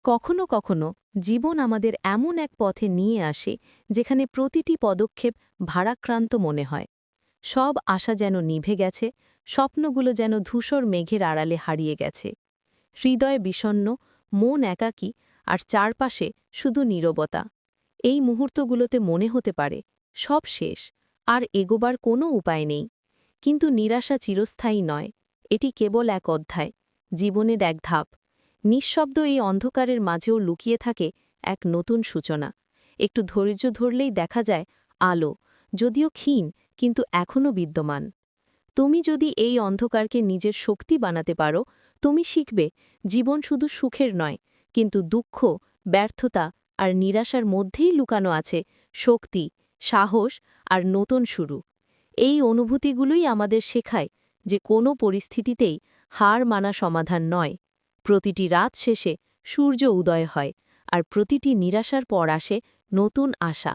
কখনো কখনো জীবন আমাদের এমন এক পথে নিয়ে আসে যেখানে প্রতিটি পদক্ষেপ ভারাক্রান্ত মনে হয়। সব আশা যেন নিভে গেছে, স্বপ্নগুলো যেন ধূসর মেঘের আড়ালে হারিয়ে গেছে। হৃদয় বিষণ্ণ, মন একাকী, আর চারপাশে শুধু নীরবতা। এই মুহূর্তগুলোতে মনে হতে পারে সব শেষ, আর এগোবার কোনো উপায় নেই। কিন্তু নিরাশা চিরস্থায়ী নয়, এটি কেবল এক অধ্যায়, জীবনের এক ধাপ। নিঃশব্দ এই অন্ধকারের মাঝেও লুকিয়ে থাকে এক নতুন সূচনা। একটু ধৈর্য ধরলেই দেখা যায় আলো, যদিও ক্ষীণ কিন্তু এখনও বিদ্যমান। তুমি যদি এই অন্ধকারকে নিজের শক্তি বানাতে পারো, তুমি শিখবে জীবন শুধু সুখের নয়, কিন্তু দুঃখ, ব্যর্থতা আর নিরাশার মধ্যেই লুকানো আছে শক্তি, সাহস আর নতুন শুরু। এই অনুভূতিগুলোই আমাদের শেখায় যে কোনো পরিস্থিতিতেই হার মানা সমাধান নয়। প্রতিটি রাত শেষে সূর্য উদয় হয়, আর প্রতিটি নিরাশার পর আসে নতুন আশা।